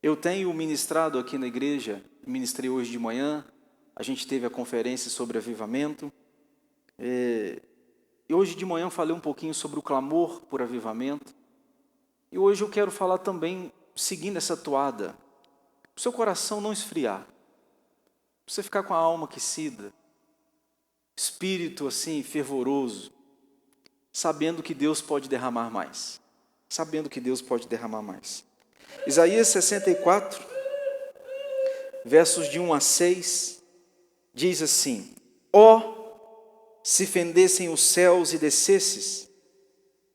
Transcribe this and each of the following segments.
Eu tenho ministrado aqui na igreja, ministrei hoje de manhã, a gente teve a conferência sobre avivamento, e hoje de manhã falei um pouquinho sobre o clamor por avivamento, e hoje eu quero falar também, seguindo essa toada, para o seu coração não esfriar, para você ficar com a alma aquecida, espírito assim fervoroso, sabendo que Deus pode derramar mais, Isaías 64, versos de 1 a 6, diz assim: se fendessem os céus e descesses,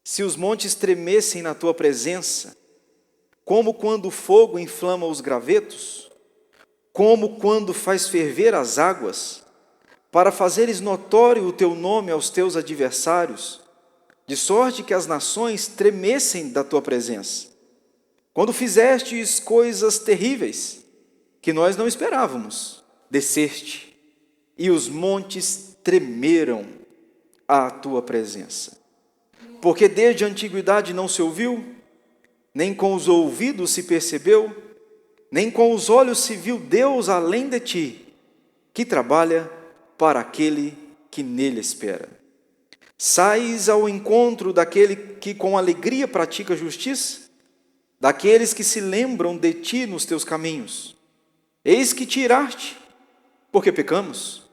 se os montes tremessem na tua presença, como quando o fogo inflama os gravetos, como quando faz ferver as águas, para fazeres notório o teu nome aos teus adversários, de sorte que as nações tremessem da tua presença. Quando fizestes coisas terríveis, que nós não esperávamos, desceste, e os montes tremeram à tua presença. Porque desde a antiguidade não se ouviu, nem com os ouvidos se percebeu, nem com os olhos se viu Deus além de ti, que trabalha para aquele que nele espera. Sais ao encontro daquele que com alegria pratica justiça, daqueles que se lembram de ti nos teus caminhos. Eis que tiraste, porque pecamos,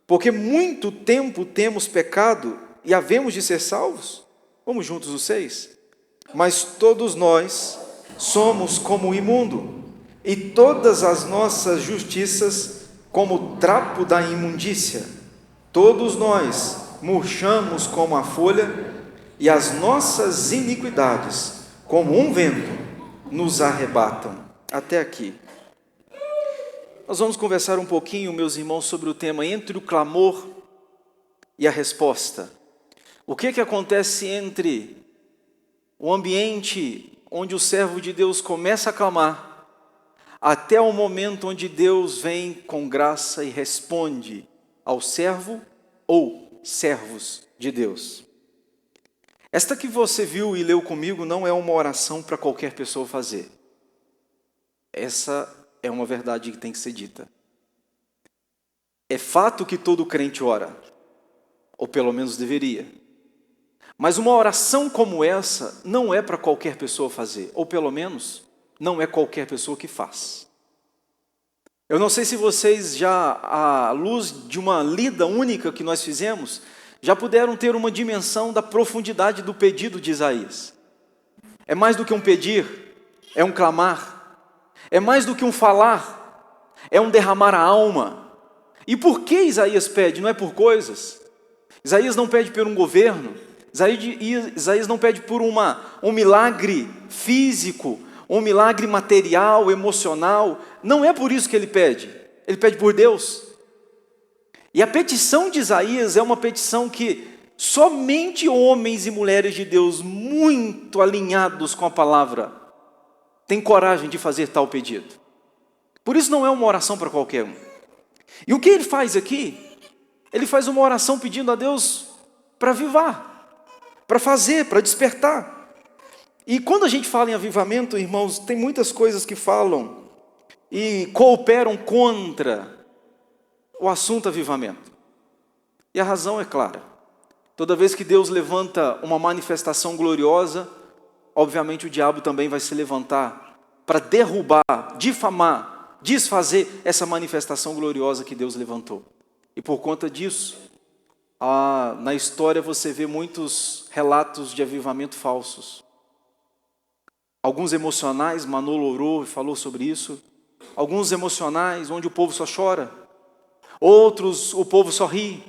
porque muito tempo temos pecado e havemos de ser salvos. Vamos juntos os 6. Mas todos nós somos como o imundo, e todas as nossas justiças como o trapo da imundícia. Todos nós murchamos como a folha, e as nossas iniquidades, como um vento, nos arrebatam. Até aqui. Nós vamos conversar um pouquinho, meus irmãos, sobre o tema entre o clamor e a resposta. O que acontece entre o ambiente onde o servo de Deus começa a clamar, até o momento onde Deus vem com graça e responde ao servo ou servos de Deus. Esta que você viu e leu comigo não é uma oração para qualquer pessoa fazer. Essa é uma verdade que tem que ser dita. É fato que todo crente ora, ou pelo menos deveria. Mas uma oração como essa não é para qualquer pessoa fazer, ou pelo menos não é qualquer pessoa que faz. Eu não sei se vocês já, à luz de uma lida única que nós fizemos, já puderam ter uma dimensão da profundidade do pedido de Isaías. É mais do que um pedir, é um clamar. É mais do que um falar, é um derramar a alma. E por que Isaías pede? Não é por coisas. Isaías não pede por um governo. Isaías não pede por um milagre físico, um milagre material, emocional. Não é por isso que ele pede. Ele pede por Deus. E a petição de Isaías é uma petição que somente homens e mulheres de Deus muito alinhados com a palavra têm coragem de fazer tal pedido. Por isso não é uma oração para qualquer um. E o que ele faz aqui? Ele faz uma oração pedindo a Deus para avivar, para fazer, para despertar. E quando a gente fala em avivamento, irmãos, tem muitas coisas que falam e cooperam contra o assunto avivamento. E a razão é clara. Toda vez que Deus levanta uma manifestação gloriosa, obviamente o diabo também vai se levantar para derrubar, difamar, desfazer essa manifestação gloriosa que Deus levantou. E por conta disso, na história você vê muitos relatos de avivamento falsos. Alguns emocionais, Manolo orou e falou sobre isso. Alguns emocionais, onde o povo só chora. Outros, o povo só ri.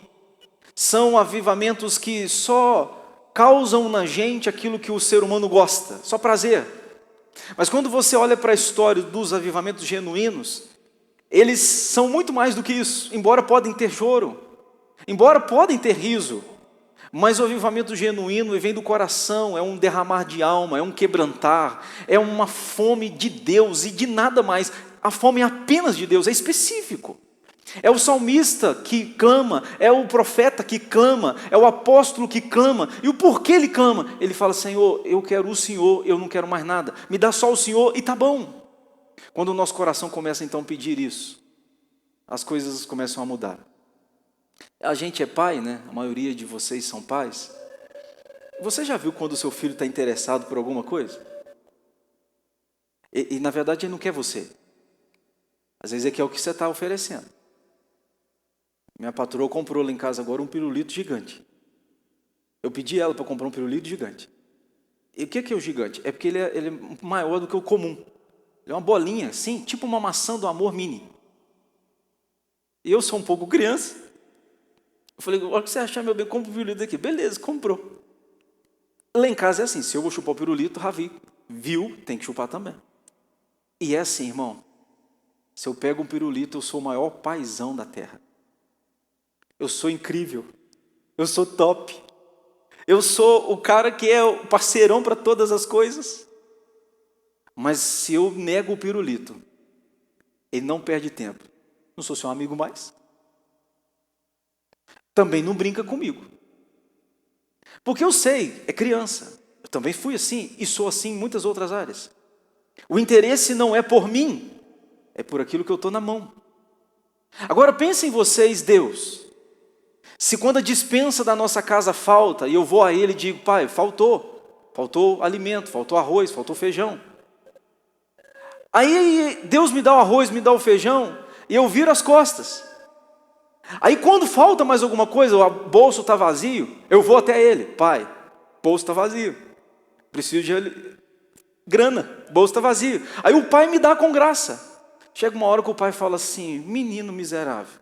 São avivamentos que só causam na gente aquilo que o ser humano gosta, só prazer. Mas quando você olha para a história dos avivamentos genuínos, eles são muito mais do que isso. Embora podem ter choro, embora podem ter riso, mas o avivamento genuíno vem do coração, é um derramar de alma, é um quebrantar, é uma fome de Deus e de nada mais. A fome é apenas de Deus, é específico. É o salmista que clama, é o profeta que clama, é o apóstolo que clama. E o porquê ele clama? Ele fala: Senhor, eu quero o Senhor, eu não quero mais nada. Me dá só o Senhor e tá bom. Quando o nosso coração começa então a pedir isso, as coisas começam a mudar. A gente é pai, né? A maioria de vocês são pais. Você já viu quando o seu filho está interessado por alguma coisa? E na verdade ele não quer você. Às vezes ele quer o que você está oferecendo. Minha patroa comprou lá em casa agora um pirulito gigante. Eu pedi ela para comprar um pirulito gigante. E o que é o gigante? É porque ele é maior do que o comum. Ele é uma bolinha, assim, tipo uma maçã do amor mini. E eu sou um pouco criança. Eu falei, olha o que você achar, meu bem, compra o pirulito aqui. Beleza, comprou. Lá em casa é assim, se eu vou chupar o pirulito, Ravi viu, tem que chupar também. E é assim, irmão. Se eu pego um pirulito, eu sou o maior paizão da terra. Eu sou incrível. Eu sou top. Eu sou o cara que é o parceirão para todas as coisas. Mas se eu nego o pirulito, ele não perde tempo. Não sou seu amigo mais. Também não brinca comigo. Porque eu sei, é criança. Eu também fui assim e sou assim em muitas outras áreas. O interesse não é por mim, é por aquilo que eu estou na mão. Agora pensem vocês, Deus. Se quando a despensa da nossa casa falta, e eu vou a Ele e digo, Pai, faltou alimento, faltou arroz, faltou feijão. Aí Deus me dá o arroz, me dá o feijão, e eu viro as costas. Aí quando falta mais alguma coisa, o bolso está vazio, eu vou até Ele. Pai, o bolso está vazio, preciso de grana, o bolso está vazio. Aí o Pai me dá com graça. Chega uma hora que o Pai fala assim, menino miserável.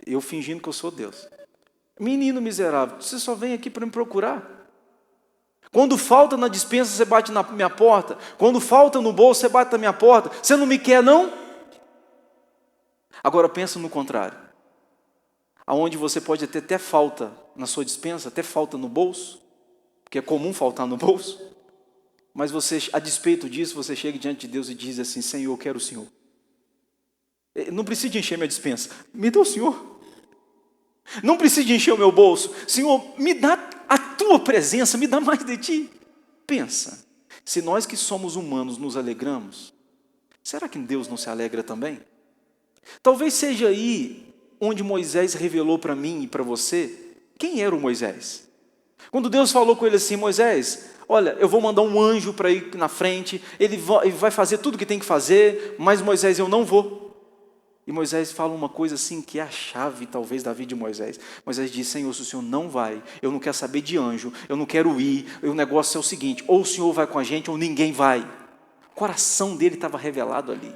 Eu fingindo que eu sou Deus. Menino miserável, você só vem aqui para me procurar. Quando falta na despensa, você bate na minha porta. Quando falta no bolso, você bate na minha porta. Você não me quer, não? Agora pensa no contrário. Aonde você pode ter até falta na sua despensa, até falta no bolso, porque é comum faltar no bolso. Mas você, a despeito disso, você chega diante de Deus e diz assim, Senhor, eu quero o Senhor. Não precisa de encher minha despensa, me dá o Senhor. Não precisa de encher o meu bolso, Senhor, me dá a tua presença, me dá mais de ti. Pensa, se nós que somos humanos nos alegramos, será que Deus não se alegra também? Talvez seja aí onde Moisés revelou para mim e para você, quem era o Moisés? Quando Deus falou com ele assim, Moisés, olha, eu vou mandar um anjo para ir na frente, ele vai fazer tudo o que tem que fazer, mas Moisés, eu não vou. E Moisés fala uma coisa assim, que é a chave talvez da vida de Moisés. Moisés diz, Senhor, se o Senhor não vai, eu não quero saber de anjo, eu não quero ir, o negócio é o seguinte, ou o Senhor vai com a gente ou ninguém vai. O coração dele estava revelado ali.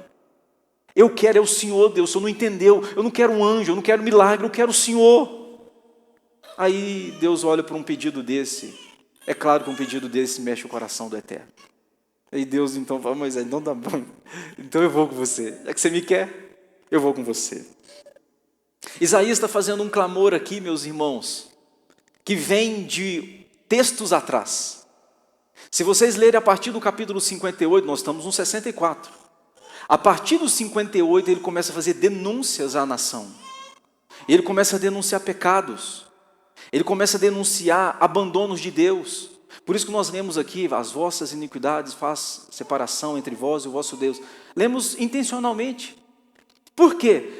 Eu quero é o Senhor, Deus, o Senhor não entendeu, eu não quero um anjo, eu não quero milagre, eu quero o Senhor. Aí Deus olha para um pedido desse, é claro que um pedido desse mexe o coração do Eterno. Aí Deus então fala, Moisés, não dá bom, então eu vou com você, já que você me quer, eu vou com você. Isaías está fazendo um clamor aqui, meus irmãos, que vem de textos atrás. Se vocês lerem a partir do capítulo 58, nós estamos no 64. A partir do 58, ele começa a fazer denúncias à nação. Ele começa a denunciar pecados. Ele começa a denunciar abandonos de Deus. Por isso que nós lemos aqui, as vossas iniquidades faz separação entre vós e o vosso Deus. Lemos intencionalmente. Por quê?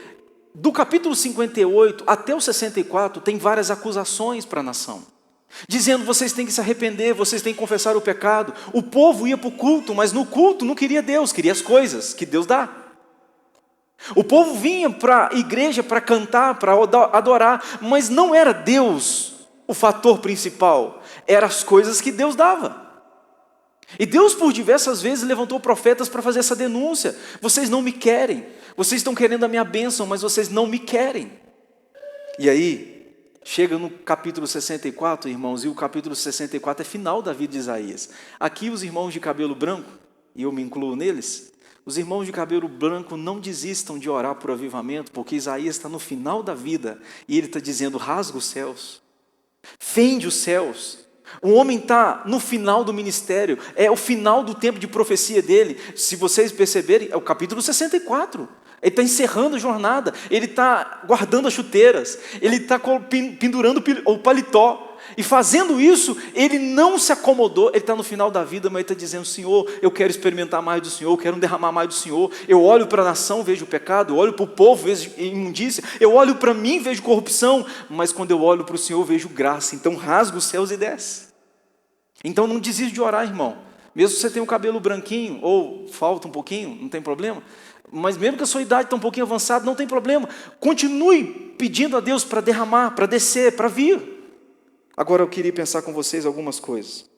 Do capítulo 58 até o 64, tem várias acusações para a nação. Dizendo, vocês têm que se arrepender, vocês têm que confessar o pecado. O povo ia para o culto, mas no culto não queria Deus, queria as coisas que Deus dá. O povo vinha para a igreja para cantar, para adorar, mas não era Deus o fator principal, eram as coisas que Deus dava. E Deus por diversas vezes levantou profetas para fazer essa denúncia. Vocês não me querem, vocês estão querendo a minha bênção, mas vocês não me querem. E aí, chega no capítulo 64, irmãos, e o capítulo 64 é final da vida de Isaías. Aqui os irmãos de cabelo branco, e eu me incluo neles, os irmãos de cabelo branco não desistam de orar por avivamento, porque Isaías está no final da vida, e ele está dizendo, rasga os céus, fende os céus. O homem está no final do ministério, é o final do tempo de profecia dele. Se vocês perceberem, é o capítulo 64. Ele está encerrando a jornada, ele está guardando as chuteiras, ele está pendurando o paletó. E fazendo isso, ele não se acomodou. Ele está no final da vida, mas ele está dizendo: Senhor, eu quero experimentar mais do Senhor, eu quero derramar mais do Senhor. Eu olho para a nação, vejo o pecado. Eu olho para o povo, vejo imundícia. Eu olho para mim, vejo corrupção. Mas quando eu olho para o Senhor, eu vejo graça. Então rasga os céus e desce. Então não desiste de orar, irmão. Mesmo que você tenha um cabelo branquinho, ou falta um pouquinho, não tem problema. Mas mesmo que a sua idade está um pouquinho avançada, não tem problema. Continue pedindo a Deus para derramar, para descer, para vir. Agora eu queria pensar com vocês algumas coisas.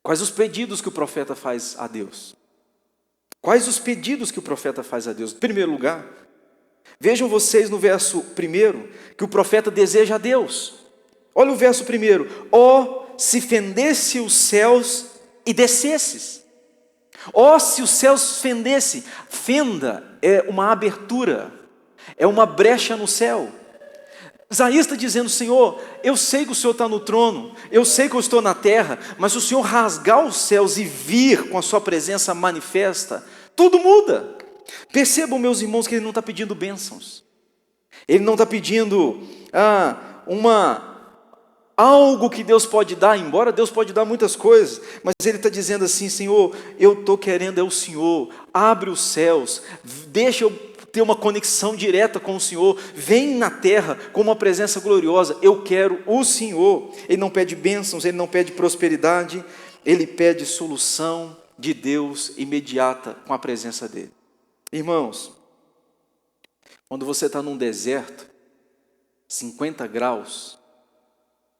Quais os pedidos que o profeta faz a Deus? Quais os pedidos que o profeta faz a Deus? Em primeiro lugar, vejam vocês no verso 1, que o profeta deseja a Deus. Olha o verso 1. Ó, se fendesse os céus e descesses. Ó, se os céus fendessem. Fenda é uma abertura, é uma brecha no céu. Isaías está dizendo: Senhor, eu sei que o Senhor está no trono, eu sei que eu estou na terra, mas se o Senhor rasgar os céus e vir com a sua presença manifesta, tudo muda. Percebam, meus irmãos, que ele não está pedindo bênçãos, ele não está pedindo algo que Deus pode dar, embora Deus pode dar muitas coisas, mas ele está dizendo assim: Senhor, eu estou querendo é o Senhor, abre os céus, deixa eu ter uma conexão direta com o Senhor, vem na terra com uma presença gloriosa, eu quero o Senhor. Ele não pede bênçãos, ele não pede prosperidade, ele pede solução de Deus imediata com a presença dele. Irmãos, quando você está num deserto, 50 graus,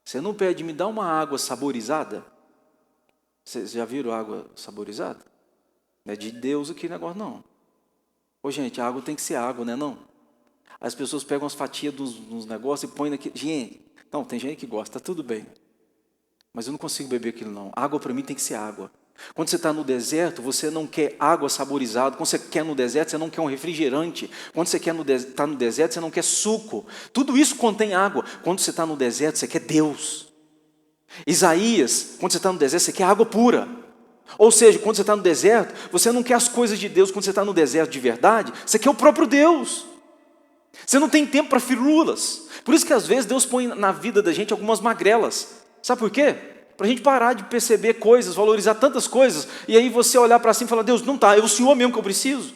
você não pede: me dá uma água saborizada. Vocês já viram água saborizada? Não é de Deus aquele negócio, não. Ô gente, a água tem que ser água, né, não? As pessoas pegam as fatias dos negócios e põem naquele... Gente, não, tem gente que gosta, tá tudo bem. Mas eu não consigo beber aquilo, não. Água para mim tem que ser água. Quando você está no deserto, você não quer água saborizada. Quando você quer no deserto, você não quer um refrigerante. Quando você está no deserto, você não quer suco. Tudo isso contém água. Quando você está no deserto, você quer Deus. Isaías, quando você está no deserto, você quer água pura. Ou seja, quando você está no deserto, você não quer as coisas de Deus. Quando você está no deserto de verdade, você quer o próprio Deus. Você não tem tempo para firulas. Por isso que às vezes Deus põe na vida da gente algumas magrelas. Sabe por quê? Para a gente parar de perceber coisas, valorizar tantas coisas, e aí você olhar para cima e falar: Deus, não está, é o Senhor mesmo que eu preciso.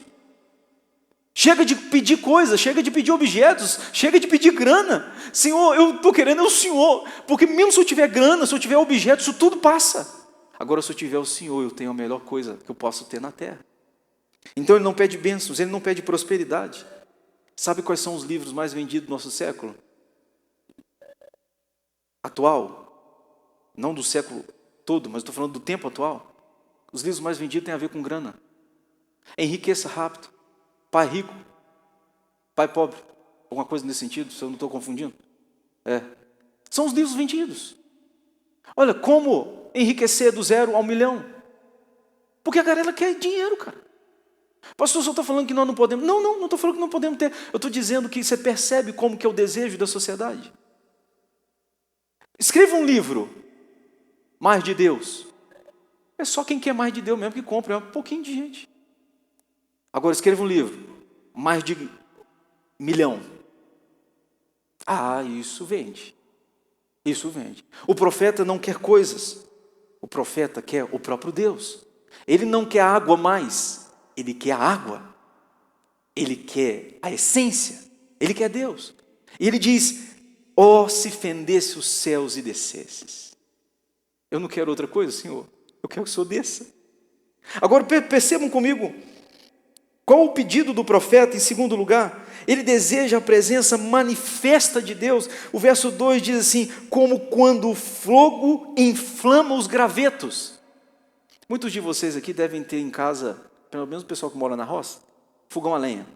Chega de pedir coisas, chega de pedir objetos, chega de pedir grana. Senhor, eu estou querendo é o Senhor, porque mesmo se eu tiver grana, se eu tiver objetos, isso tudo passa. Agora, se eu tiver o Senhor, eu tenho a melhor coisa que eu posso ter na terra. Então ele não pede bênçãos, ele não pede prosperidade. Sabe quais são os livros mais vendidos do nosso século? Atual. Não do século todo, mas estou falando do tempo atual. Os livros mais vendidos têm a ver com grana. Enriqueça rápido. Pai rico. Pai pobre. Alguma coisa nesse sentido, se eu não estou confundindo. São os livros vendidos. Olha, como enriquecer do 0 ao 1 milhão. Porque a galera quer dinheiro, cara. Pastor, eu só estou falando que nós não podemos. Não estou falando que não podemos ter. Eu estou dizendo que você percebe como que é o desejo da sociedade. Escreva um livro, mais de Deus. É só quem quer mais de Deus mesmo que compra, é um pouquinho de gente. Agora escreva um livro, mais de 1 milhão. Isso vende. Isso vende. O profeta não quer coisas. O profeta quer o próprio Deus. Ele não quer água mais. Ele quer a água. Ele quer a essência. Ele quer Deus. E ele diz: ó, se fendesse os céus e descesses. Eu não quero outra coisa, Senhor. Eu quero que o Senhor desça. Agora percebam comigo. Qual o pedido do profeta? Em segundo lugar, ele deseja a presença manifesta de Deus. O verso 2 diz assim: como quando o fogo inflama os gravetos. Muitos de vocês aqui devem ter em casa, pelo menos o pessoal que mora na roça, fogão a lenha.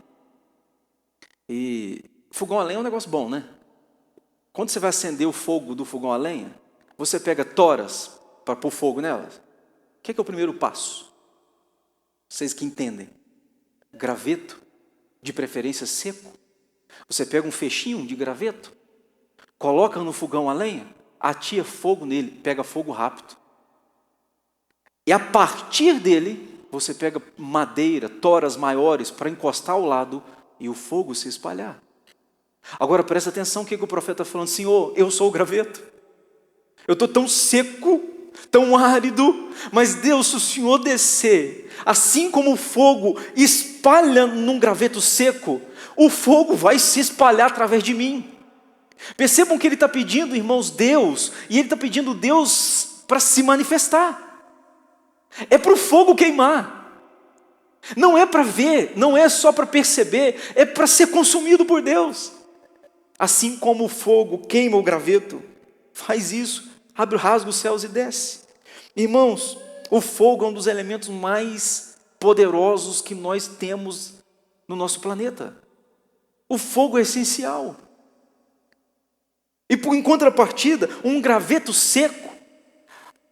E fogão a lenha é um negócio bom, né? Quando você vai acender o fogo do fogão a lenha, você pega toras para pôr fogo nelas. O que é o primeiro passo? Vocês que entendem. Graveto, de preferência seco. Você pega um fechinho de graveto, coloca no fogão a lenha, atia fogo nele, pega fogo rápido. E a partir dele, você pega madeira, toras maiores para encostar ao lado e o fogo se espalhar. Agora presta atenção o que o profeta está falando: Senhor, eu sou o graveto. Eu estou tão seco, tão árido, mas Deus, se o Senhor descer, assim como o fogo espalha num graveto seco, o fogo vai se espalhar através de mim. Percebam que ele está pedindo, irmãos, Deus, e ele está pedindo Deus para se manifestar. É para o fogo queimar. Não é para ver, não é só para perceber, é para ser consumido por Deus. Assim como o fogo queima o graveto, faz isso, rasga os céus e desce. Irmãos, o fogo é um dos elementos mais poderosos que nós temos no nosso planeta. O fogo é essencial. E em contrapartida, um graveto seco,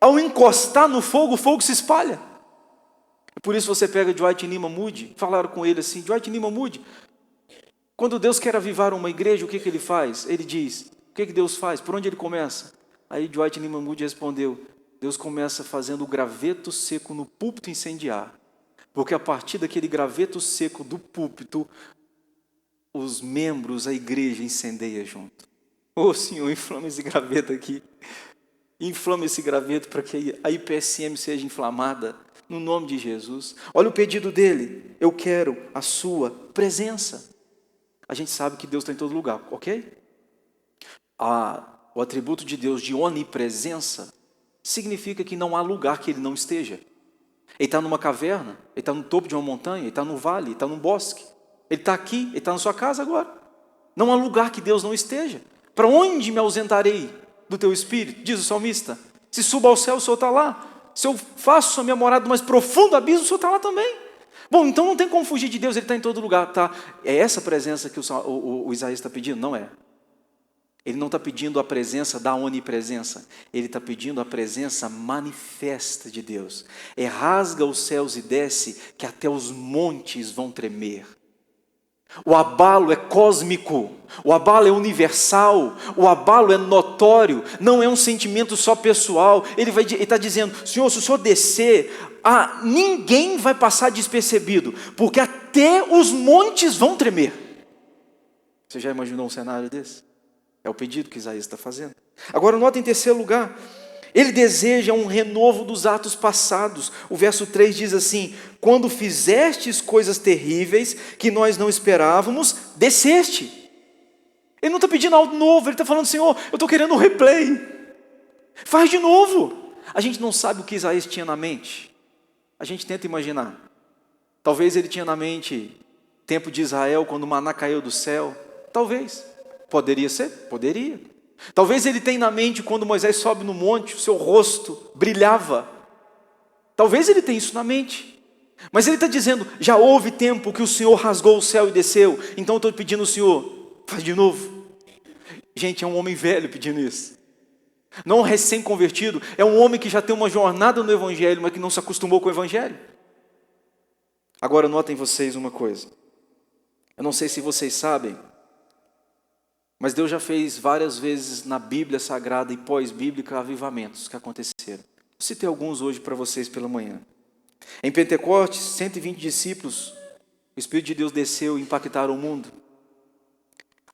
ao encostar no fogo, o fogo se espalha. Por isso você pega Dwight Lyman Moody, falaram com ele assim, Dwight Lyman Moody, quando Deus quer avivar uma igreja, o que ele faz? Ele diz, o que Deus faz? Por onde ele começa? Aí Dwight Lyman Moody respondeu, Deus começa fazendo o graveto seco no púlpito incendiar, porque a partir daquele graveto seco do púlpito, os membros, a igreja incendeia junto. Ô Senhor, inflama esse graveto aqui, inflama esse graveto para que a IPSM seja inflamada, no nome de Jesus. Olha o pedido dele, eu quero a sua presença. A gente sabe que Deus está em todo lugar, ok? O atributo de Deus de onipresença significa que não há lugar que ele não esteja. Ele está numa caverna, ele está no topo de uma montanha, ele está no vale, ele está num bosque. Ele está aqui, ele está na sua casa agora. Não há lugar que Deus não esteja. Para onde me ausentarei do teu espírito? Diz o salmista. Se subo ao céu, o Senhor está lá. Se eu faço a minha morada no mais profundo abismo, o Senhor está lá também. Bom, então não tem como fugir de Deus, ele está em todo lugar. Tá? É essa presença que o Isaías está pedindo? Não é. Ele não está pedindo a presença da onipresença. Ele está pedindo a presença manifesta de Deus. É rasga os céus e desce, que até os montes vão tremer. O abalo é cósmico, o abalo é universal, o abalo é notório, não é um sentimento só pessoal. Ele está dizendo, Senhor, se o Senhor descer, ninguém vai passar despercebido, porque até os montes vão tremer. Você já imaginou um cenário desse? É o pedido que Isaías está fazendo. Agora nota em terceiro lugar, ele deseja um renovo dos atos passados. O verso 3 diz assim, quando fizestes coisas terríveis que nós não esperávamos, desceste. Ele não está pedindo algo novo, ele está falando, Senhor, eu estou querendo um replay. Faz de novo. A gente não sabe o que Isaías tinha na mente. A gente tenta imaginar. Talvez ele tinha na mente tempo de Israel, quando o maná caiu do céu. Talvez. Poderia ser? Poderia. Talvez ele tenha na mente quando Moisés sobe no monte, o seu rosto brilhava. Talvez ele tenha isso na mente. Mas ele está dizendo, já houve tempo que o Senhor rasgou o céu e desceu, então eu estou pedindo ao Senhor, faz de novo. Gente, é um homem velho pedindo isso. Não um recém-convertido, é um homem que já tem uma jornada no Evangelho, mas que não se acostumou com o Evangelho. Agora notem vocês uma coisa. Eu não sei se vocês sabem, mas Deus já fez várias vezes na Bíblia Sagrada e pós-bíblica avivamentos que aconteceram. Citei alguns hoje para vocês pela manhã. Em Pentecostes, 120 discípulos, o Espírito de Deus desceu e impactaram o mundo.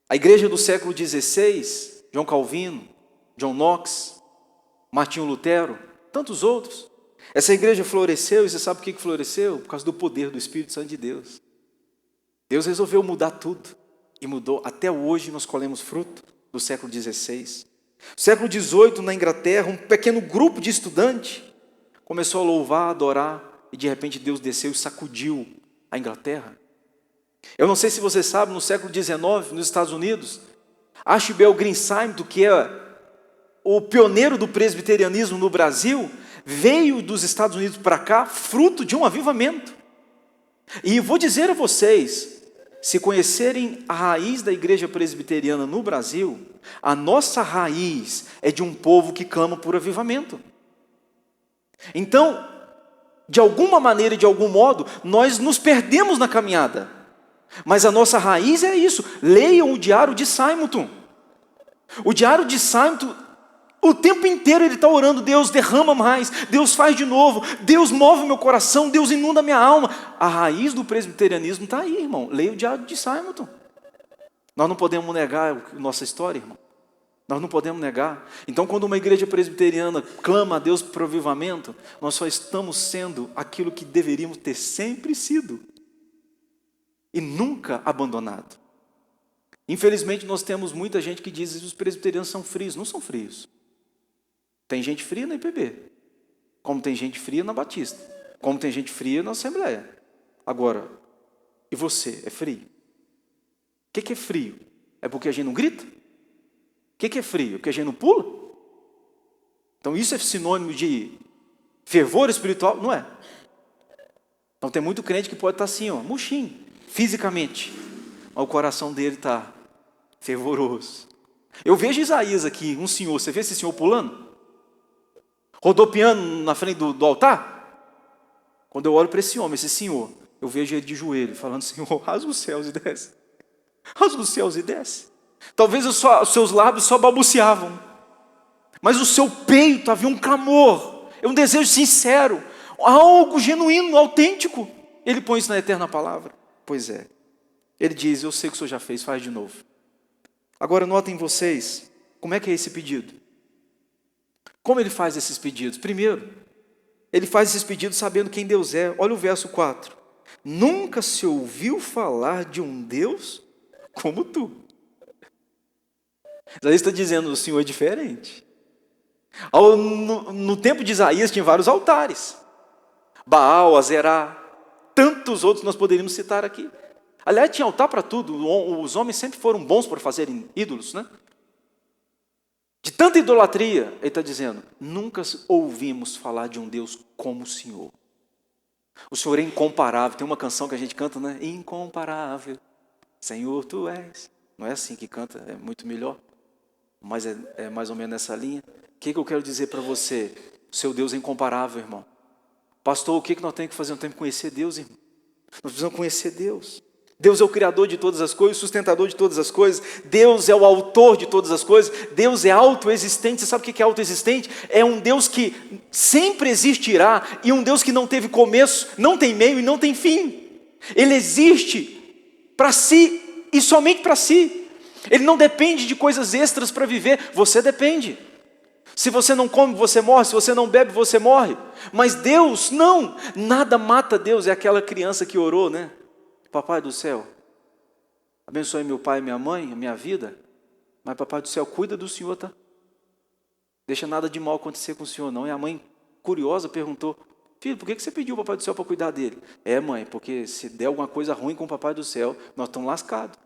A igreja do século XVI, João Calvino, John Knox, Martinho Lutero, tantos outros. Essa igreja floresceu, e você sabe por que floresceu? Por causa do poder do Espírito Santo de Deus. Deus resolveu mudar tudo. E mudou, até hoje nós colhemos fruto do século XVI. Século XVIII, na Inglaterra, um pequeno grupo de estudantes começou a louvar, a adorar, e de repente Deus desceu e sacudiu a Inglaterra. Eu não sei se você sabe, no século XIX, nos Estados Unidos, Archibald Greensimes, que é o pioneiro do presbiterianismo no Brasil, veio dos Estados Unidos para cá, fruto de um avivamento. E vou dizer a vocês, se conhecerem a raiz da igreja presbiteriana no Brasil, a nossa raiz é de um povo que clama por avivamento. Então, de alguma maneira, de algum modo, nós nos perdemos na caminhada. Mas a nossa raiz é isso. Leiam o Diário de Simonton. O Diário de Simonton, o tempo inteiro ele está orando, Deus derrama mais, Deus faz de novo, Deus move o meu coração, Deus inunda a minha alma. A raiz do presbiterianismo está aí, irmão. Leia o Diário de Simonton. Nós não podemos negar a nossa história, irmão. Nós não podemos negar. Então, quando uma igreja presbiteriana clama a Deus por avivamento, nós só estamos sendo aquilo que deveríamos ter sempre sido e nunca abandonado. Infelizmente, nós temos muita gente que diz que os presbiterianos são frios. Não são frios. Tem gente fria na IPB, como tem gente fria na Batista, como tem gente fria na Assembleia. Agora, e você, é frio? O que é frio? É porque a gente não grita? O que é frio? Porque a gente não pula? Então isso é sinônimo de fervor espiritual? Não é. Então tem muito crente que pode estar assim, ó, murchinho, fisicamente, mas o coração dele está fervoroso. Eu vejo Isaías aqui, um senhor, você vê esse senhor pulando? Rodopiando na frente do altar? Quando eu olho para esse homem, esse senhor, eu vejo ele de joelho, falando, Senhor, rasga os céus e desce. Rasga os céus e desce. Talvez os seus lábios só balbuciavam, mas o seu peito havia um clamor, um desejo sincero, algo genuíno, autêntico. Ele põe isso na eterna palavra. Pois é. Ele diz, eu sei que o Senhor já fez, faz de novo. Agora notem vocês, como é que é esse pedido? Como ele faz esses pedidos? Primeiro, ele faz esses pedidos sabendo quem Deus é. Olha o verso 4. Nunca se ouviu falar de um Deus como tu. Isaías está dizendo, o Senhor é diferente. No tempo de Isaías tinha vários altares. Baal, Azerá, tantos outros nós poderíamos citar aqui. Aliás, tinha altar para tudo. Os homens sempre foram bons por fazerem ídolos, né? De tanta idolatria, ele está dizendo, nunca ouvimos falar de um Deus como o Senhor. O Senhor é incomparável. Tem uma canção que a gente canta, né? Incomparável, Senhor, Tu és. Não é assim que canta, é muito melhor. Mas é mais ou menos nessa linha. O que eu quero dizer para você? O seu Deus é incomparável, irmão. Pastor, o que nós temos que fazer? Nós temos que conhecer Deus, irmão. Nós precisamos conhecer Deus. Deus é o Criador de todas as coisas, sustentador de todas as coisas. Deus é o autor de todas as coisas. Deus é autoexistente. Você sabe o que é autoexistente? É um Deus que sempre existirá e um Deus que não teve começo, não tem meio e não tem fim. Ele existe para si e somente para si. Ele não depende de coisas extras para viver. Você depende. Se você não come, você morre. Se você não bebe, você morre. Mas Deus, não. Nada mata Deus. É aquela criança que orou, né? Papai do céu, abençoe meu pai e minha mãe, a minha vida. Mas papai do céu, cuida do Senhor, tá? Deixa nada de mal acontecer com o Senhor, não. E a mãe, curiosa, perguntou, filho, por que você pediu o papai do céu para cuidar dele? Mãe, porque se der alguma coisa ruim com o papai do céu, nós estamos lascados.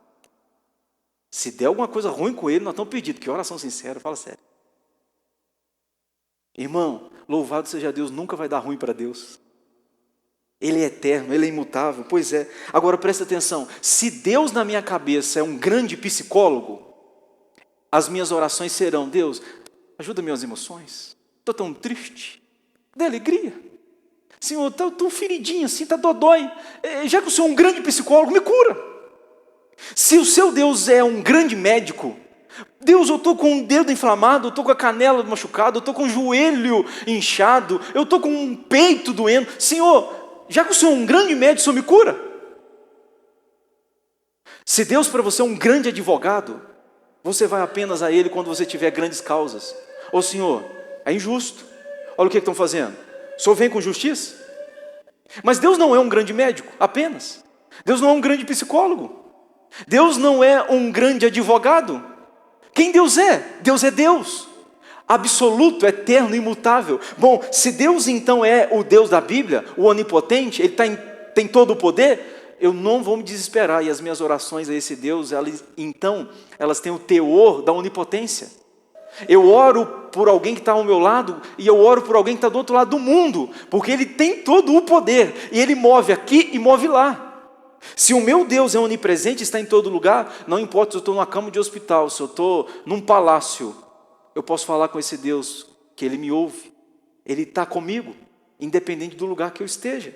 Se der alguma coisa ruim com ele, nós estamos perdidos. Que oração sincera, fala sério. Irmão, louvado seja Deus, nunca vai dar ruim para Deus. Ele é eterno, Ele é imutável. Pois é. Agora presta atenção. Se Deus na minha cabeça é um grande psicólogo, as minhas orações serão, Deus, ajuda minhas emoções. Estou tão triste. Dê alegria. Senhor, estou feridinho assim, está dodói. Já que o Senhor é um grande psicólogo, me cura. Se o seu Deus é um grande médico, Deus, eu estou com o dedo inflamado, eu estou com a canela machucada, eu estou com o joelho inchado, eu estou com um peito doendo. Senhor, já que o Senhor é um grande médico, o Senhor me cura? Se Deus para você é um grande advogado, você vai apenas a Ele quando você tiver grandes causas. Ô Senhor, é injusto. Olha o que estão fazendo. O Senhor vem com justiça? Mas Deus não é um grande médico, apenas. Deus não é um grande psicólogo. Deus não é um grande advogado. Quem Deus é? Deus é Deus. Absoluto, eterno, imutável. Bom, se Deus então é o Deus da Bíblia, o onipotente, Ele tem todo o poder, eu não vou me desesperar. E as minhas orações a esse Deus, elas têm o teor da onipotência. Eu oro por alguém que está ao meu lado, e eu oro por alguém que está do outro lado do mundo, porque Ele tem todo o poder, e Ele move aqui e move lá. Se o meu Deus é onipresente, está em todo lugar, não importa se eu estou numa cama de hospital, se eu estou num palácio, eu posso falar com esse Deus, que Ele me ouve, Ele está comigo, independente do lugar que eu esteja.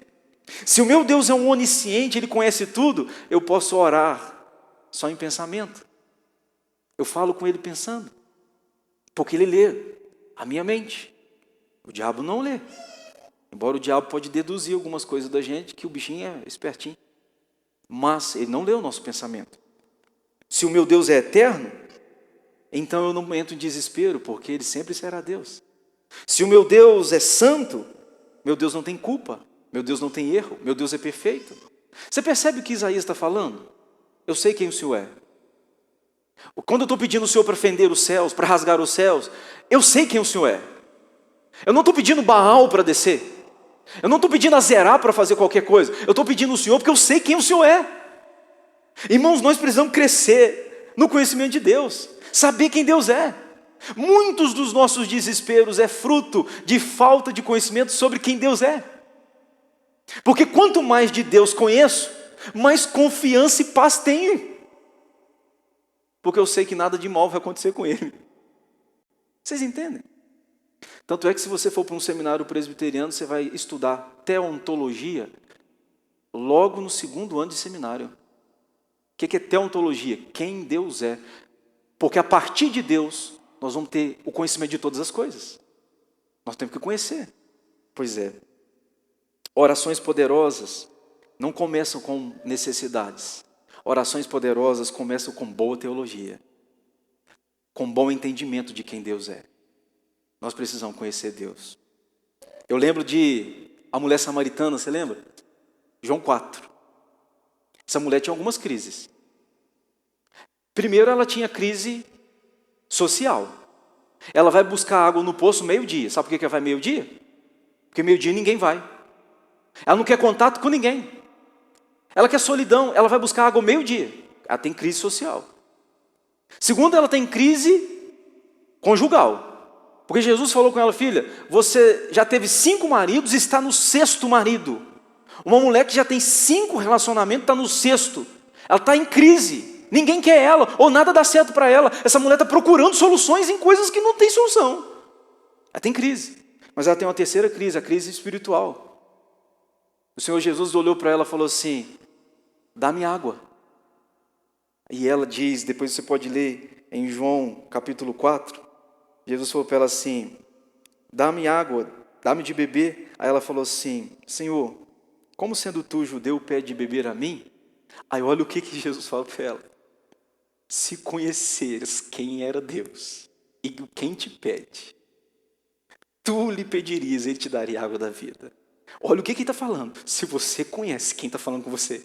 Se o meu Deus é um onisciente, Ele conhece tudo, eu posso orar só em pensamento. Eu falo com Ele pensando, porque Ele lê a minha mente. O diabo não lê, embora o diabo pode deduzir algumas coisas da gente, que o bichinho é espertinho. Mas Ele não lê o nosso pensamento. Se o meu Deus é eterno, então eu não entro em desespero, porque Ele sempre será Deus. Se o meu Deus é santo, meu Deus não tem culpa, meu Deus não tem erro, meu Deus é perfeito. Você percebe o que Isaías está falando? Eu sei quem o Senhor é. Quando eu estou pedindo o Senhor para fender os céus, para rasgar os céus, eu sei quem o Senhor é. Eu não estou pedindo Baal para descer. Eu não estou pedindo a Zerá para fazer qualquer coisa. Eu estou pedindo o Senhor porque eu sei quem o Senhor é. Irmãos, nós precisamos crescer no conhecimento de Deus, saber quem Deus é. Muitos dos nossos desesperos é fruto de falta de conhecimento sobre quem Deus é. Porque quanto mais de Deus conheço, mais confiança e paz tenho. Porque eu sei que nada de mal vai acontecer com Ele. Vocês entendem? Tanto é que se você for para um seminário presbiteriano, você vai estudar teontologia logo no 2º ano de seminário. O que é teontologia? Quem Deus é. Porque a partir de Deus, nós vamos ter o conhecimento de todas as coisas. Nós temos que conhecer. Pois é. Orações poderosas não começam com necessidades. Orações poderosas começam com boa teologia. Com bom entendimento de quem Deus é. Nós precisamos conhecer Deus. Eu lembro de a mulher samaritana, você lembra? João 4. Essa mulher tinha algumas crises. Primeiro, ela tinha crise social. Ela vai buscar água no poço meio-dia. Sabe por que ela vai meio-dia? Porque meio-dia ninguém vai. Ela não quer contato com ninguém. Ela quer solidão. Ela vai buscar água meio-dia. Ela tem crise social. Segundo, ela tem crise conjugal. Porque Jesus falou com ela, filha, você já teve 5 maridos e está no 6º marido. Uma mulher que já tem 5 relacionamentos está no 6º. Ela está em crise. Ninguém quer ela, ou nada dá certo para ela. Essa mulher está procurando soluções em coisas que não tem solução. Ela tem crise. Mas ela tem uma terceira crise, a crise espiritual. O Senhor Jesus olhou para ela e falou assim, dá-me água. E ela diz, depois você pode ler em João capítulo 4, Jesus falou para ela assim, dá-me água, dá-me de beber. Aí ela falou assim, Senhor, como sendo tu judeu pede de beber a mim? Aí olha o que Jesus fala para ela. Se conheceres quem era Deus e quem te pede, tu lhe pedirias, ele te daria água da vida. Olha o que ele está falando. Se você conhece quem está falando com você,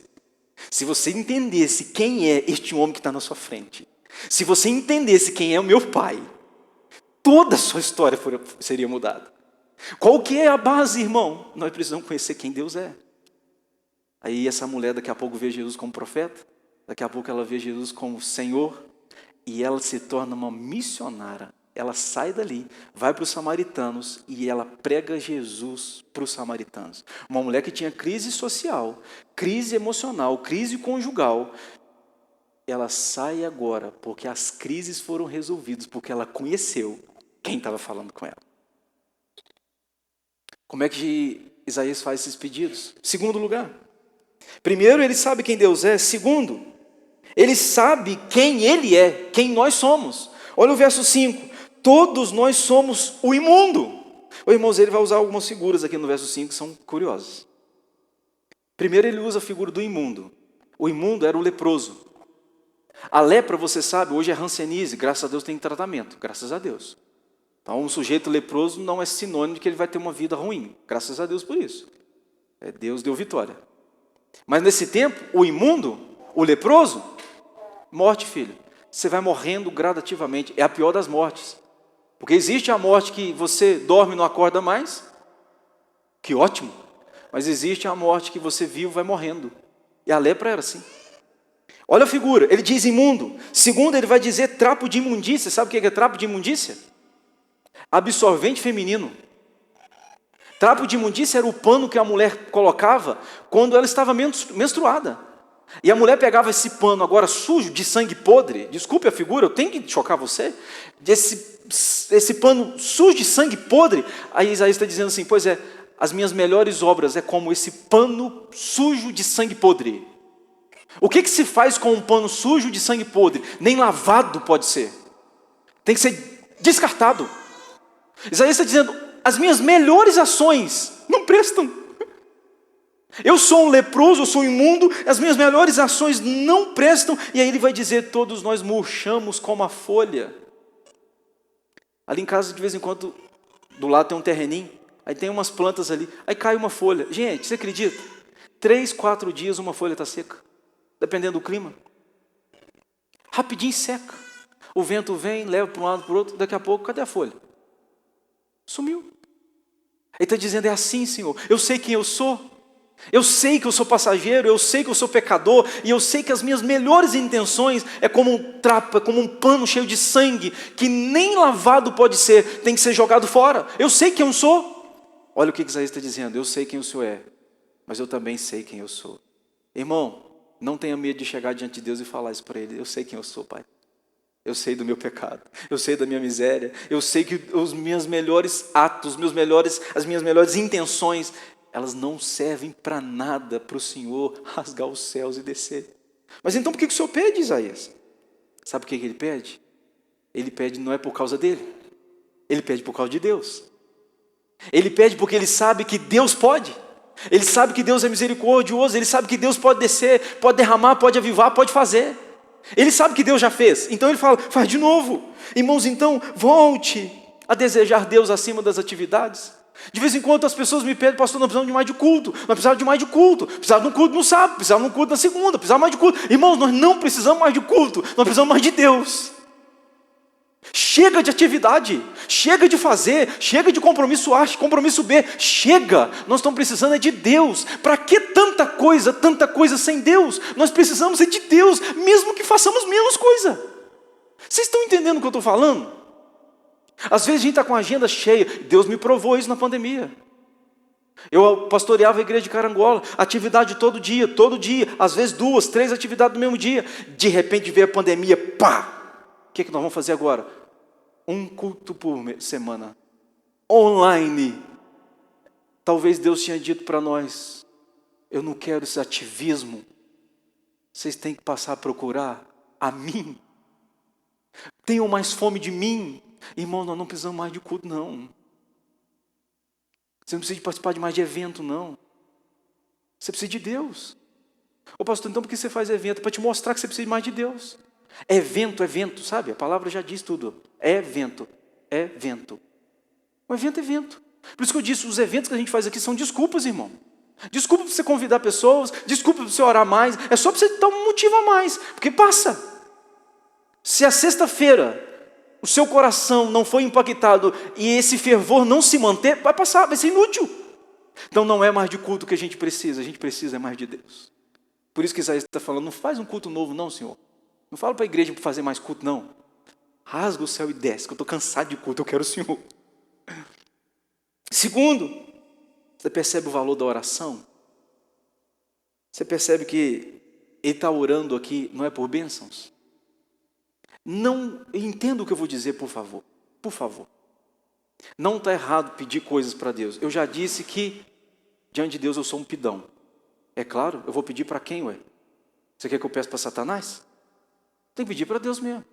se você entendesse quem é este homem que está na sua frente, se você entendesse quem é o meu pai, toda a sua história seria mudada. Qual que é a base, irmão? Nós precisamos conhecer quem Deus é. Aí essa mulher daqui a pouco vê Jesus como profeta, daqui a pouco ela vê Jesus como Senhor, e ela se torna uma missionária. Ela sai dali, vai para os samaritanos e ela prega Jesus para os samaritanos. Uma mulher que tinha crise social, crise emocional, crise conjugal. Ela sai agora porque as crises foram resolvidas, porque ela conheceu quem estava falando com ela. Como é que Isaías faz esses pedidos? Segundo lugar. Primeiro, ele sabe quem Deus é. Segundo, ele sabe quem ele é, quem nós somos. Olha o verso 5. Todos nós somos o imundo. Ô, irmãos, ele vai usar algumas figuras aqui no verso 5 que são curiosas. Primeiro, ele usa a figura do imundo. O imundo era o leproso. A lepra, você sabe, hoje é hanseníase. Graças a Deus tem tratamento. Graças a Deus. Então, um sujeito leproso não é sinônimo de que ele vai ter uma vida ruim. Graças a Deus por isso. Deus deu vitória. Mas nesse tempo, o imundo, o leproso, morte, filho. Você vai morrendo gradativamente. É a pior das mortes. Porque existe a morte que você dorme e não acorda mais. Que ótimo. Mas existe a morte que você vive e vai morrendo. E a lepra era assim. Olha a figura. Ele diz imundo. Segundo, ele vai dizer trapo de imundícia. Sabe o que é trapo de imundícia? Absorvente feminino. Trapo de imundícia era o pano que a mulher colocava quando ela estava menstruada. E a mulher pegava esse pano agora sujo, de sangue podre. Desculpe a figura, eu tenho que chocar você. Esse pano sujo de sangue podre. Aí Isaías está dizendo assim, pois é, as minhas melhores obras é como esse pano sujo de sangue podre. O que se faz com um pano sujo de sangue podre? Nem lavado pode ser. Tem que ser descartado. Isaías está dizendo, as minhas melhores ações não prestam. Eu sou um leproso, eu sou um imundo, as minhas melhores ações não prestam. E aí ele vai dizer, todos nós murchamos como a folha. Ali em casa, de vez em quando, do lado tem um terreninho, aí tem umas plantas ali, aí cai uma folha. Gente, você acredita? 3, 4 dias uma folha está seca, dependendo do clima. Rapidinho seca. O vento vem, leva para um lado, para o outro, daqui a pouco, cadê a folha? Sumiu. Ele está dizendo, é assim, Senhor, eu sei quem eu sou. Eu sei que eu sou passageiro, eu sei que eu sou pecador, e eu sei que as minhas melhores intenções é como um trapo, é como um pano cheio de sangue, que nem lavado pode ser, tem que ser jogado fora. Eu sei quem eu sou. Olha o que Isaías está dizendo, eu sei quem o Senhor é, mas eu também sei quem eu sou. Irmão, não tenha medo de chegar diante de Deus e falar isso para Ele. Eu sei quem eu sou, Pai. Eu sei do meu pecado, eu sei da minha miséria, eu sei que os meus melhores atos, as minhas melhores intenções, elas não servem para nada para o Senhor rasgar os céus e descer. Mas então por que o Senhor pede, Isaías? Sabe por que ele pede? Ele pede não é por causa dele, ele pede por causa de Deus. Ele pede porque ele sabe que Deus pode. Ele sabe que Deus é misericordioso, ele sabe que Deus pode descer, pode derramar, pode avivar, pode fazer. Ele sabe que Deus já fez, então ele fala, faz de novo. Irmãos, então volte a desejar Deus acima das atividades. De vez em quando as pessoas me pedem, pastor, nós precisamos de mais de culto, nós precisamos de mais de culto, precisamos de um culto no sábado, precisamos de um culto na segunda, precisamos mais de culto. Irmãos, nós não precisamos mais de culto, nós precisamos mais de Deus. Chega de atividade, chega de fazer, chega de compromisso A, compromisso B, chega, nós estamos precisando é de Deus. Para que tanta coisa sem Deus? Nós precisamos é de Deus, mesmo que façamos menos coisa. Vocês estão entendendo o que eu estou falando? Às vezes a gente está com a agenda cheia, Deus me provou isso na pandemia. Eu pastoreava a igreja de Carangola, atividade todo dia, às vezes 2, 3 atividades no mesmo dia. De repente veio a pandemia, pá! O que nós vamos fazer agora? Um culto por semana, online. Talvez Deus tinha dito para nós, eu não quero esse ativismo, vocês têm que passar a procurar a mim. Tenham mais fome de mim. Irmão, nós não precisamos mais de culto, não. Você não precisa de participar de mais de evento, não. Você precisa de Deus. Ô pastor, então por que você faz evento? Para te mostrar que você precisa de mais de Deus. Evento, sabe? A palavra já diz tudo. É vento. O evento é vento. Por isso que eu disse, os eventos que a gente faz aqui são desculpas, irmão. Desculpa para você convidar pessoas, desculpa para você orar mais. É só para você dar um motivo a mais. Porque passa. Se a sexta-feira o seu coração não foi impactado e esse fervor não se manter, vai passar, vai ser inútil. Então não é mais de culto que a gente precisa é mais de Deus. Por isso que Isaías está falando, não faz um culto novo não, Senhor. Não fala para a igreja para fazer mais culto, não. Rasga o céu e desce, que eu estou cansado de culto, eu quero o Senhor. Segundo, você percebe o valor da oração? Você percebe que ele está orando aqui, não é por bênçãos? Não, entenda o que eu vou dizer, por favor. Por favor. Não está errado pedir coisas para Deus. Eu já disse que, diante de Deus, eu sou um pidão. É claro, eu vou pedir para quem, ué? Você quer que eu peça para Satanás? Tem que pedir para Deus mesmo.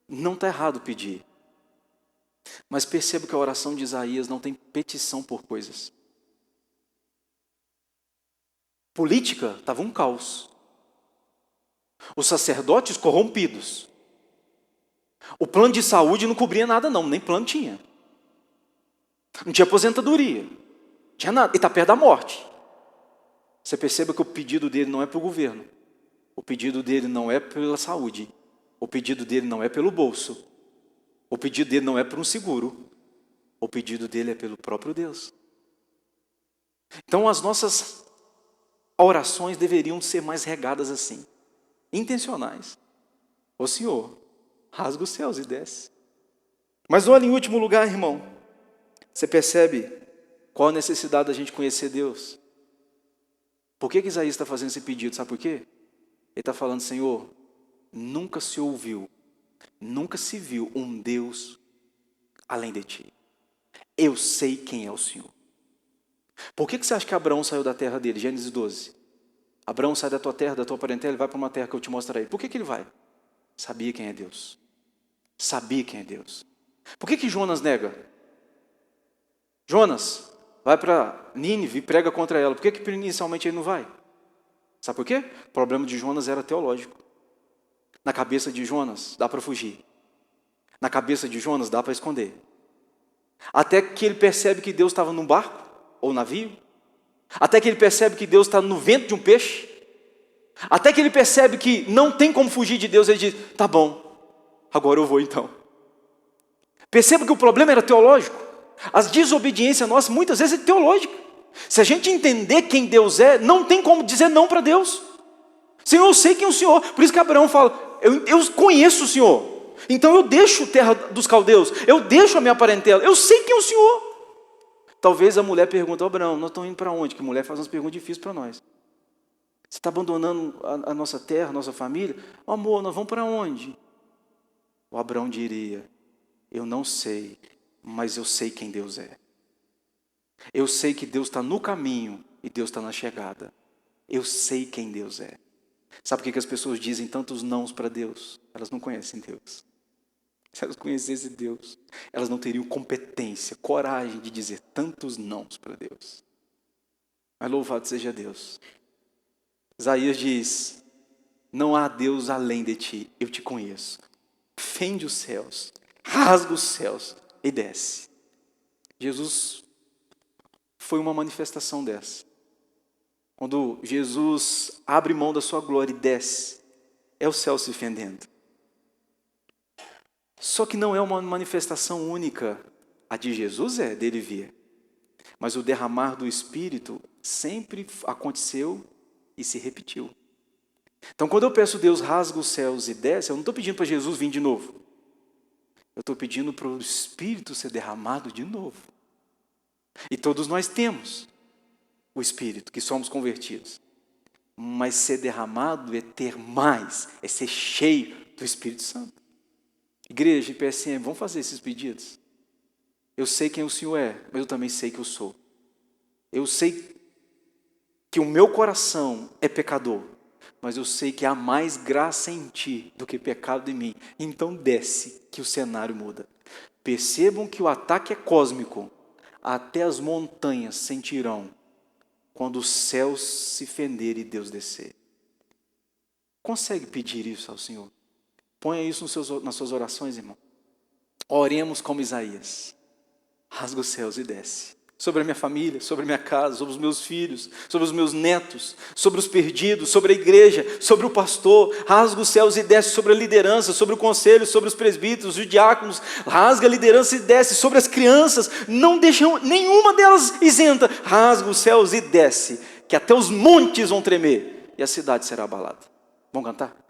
Não está errado pedir. Mas perceba que a oração de Isaías não tem petição por coisas. Política estava um caos. Os sacerdotes corrompidos. O plano de saúde não cobria nada não, nem plano tinha. Não tinha aposentadoria. Não tinha nada, ele está perto da morte. Você perceba que o pedido dele não é para o governo. O pedido dele não é pela saúde. O pedido dele não é pelo bolso. O pedido dele não é por um seguro. O pedido dele é pelo próprio Deus. Então as nossas orações deveriam ser mais regadas assim. Intencionais. Ô Senhor, rasga os céus e desce. Mas olha, em último lugar, irmão, você percebe qual a necessidade da gente conhecer Deus? Por que Isaías está fazendo esse pedido? Sabe por quê? Ele está falando, Senhor, nunca se ouviu, nunca se viu um Deus além de ti. Eu sei quem é o Senhor. Por que você acha que Abraão saiu da terra dele? Gênesis 12. Abraão sai da tua terra, da tua parentela, e vai para uma terra que eu te mostrarei. Por que ele vai? Sabia quem é Deus. Sabia quem é Deus. Por que Jonas nega? Jonas vai para Nínive e prega contra ela. Por que inicialmente ele não vai? Sabe por quê? O problema de Jonas era teológico. Na cabeça de Jonas, dá para fugir. Na cabeça de Jonas dá para esconder. Até que ele percebe que Deus estava num barco, ou navio. Até que ele percebe que Deus está no ventre de um peixe. Até que ele percebe que não tem como fugir de Deus. Ele diz, tá bom, agora eu vou então. Perceba que o problema era teológico. As desobediências nossas muitas vezes é teológica. Se a gente entender quem Deus é, não tem como dizer não para Deus. Senhor, eu sei quem é o Senhor. Por isso que Abraão fala, eu conheço o Senhor. Então eu deixo a terra dos caldeus. Eu deixo a minha parentela. Eu sei quem é o Senhor. Talvez a mulher pergunte, Abraão, nós estamos indo para onde? Que a mulher faz umas perguntas difíceis para nós. Você está abandonando a nossa terra, a nossa família? Amor, nós vamos para onde? O Abraão diria, eu não sei, mas eu sei quem Deus é. Eu sei que Deus está no caminho e Deus está na chegada. Eu sei quem Deus é. Sabe por que as pessoas dizem tantos nãos para Deus? Elas não conhecem Deus. Se elas conhecessem Deus, elas não teriam competência, coragem de dizer tantos nãos para Deus. Mas louvado seja Deus. Isaías diz, não há Deus além de ti, eu te conheço. Fende os céus, rasga os céus e desce. Jesus foi uma manifestação dessa. Quando Jesus abre mão da sua glória e desce, é o céu se fendendo. Só que não é uma manifestação única. A de Jesus é, dele vir. Mas o derramar do Espírito sempre aconteceu e se repetiu. Então quando eu peço Deus rasga os céus e desce, eu não estou pedindo para Jesus vir de novo. Eu estou pedindo para o Espírito ser derramado de novo. E todos nós temos o Espírito, que somos convertidos. Mas ser derramado é ter mais, é ser cheio do Espírito Santo. Igreja e PSM, vamos fazer esses pedidos. Eu sei quem o Senhor é, mas eu também sei que eu sou. Eu sei que o meu coração é pecador, mas eu sei que há mais graça em ti do que pecado em mim. Então desce, que o cenário muda. Percebam que o ataque é cósmico. Até as montanhas sentirão quando os céus se fenderem e Deus descer. Consegue pedir isso ao Senhor? Ponha isso nas suas orações, irmão. Oremos como Isaías. Rasga os céus e desce. Sobre a minha família, sobre a minha casa, sobre os meus filhos, sobre os meus netos, sobre os perdidos, sobre a igreja, sobre o pastor. Rasga os céus e desce sobre a liderança, sobre o conselho, sobre os presbíteros, os diáconos. Rasga a liderança e desce sobre as crianças. Não deixa nenhuma delas isenta. Rasga os céus e desce, que até os montes vão tremer e a cidade será abalada. Vamos cantar?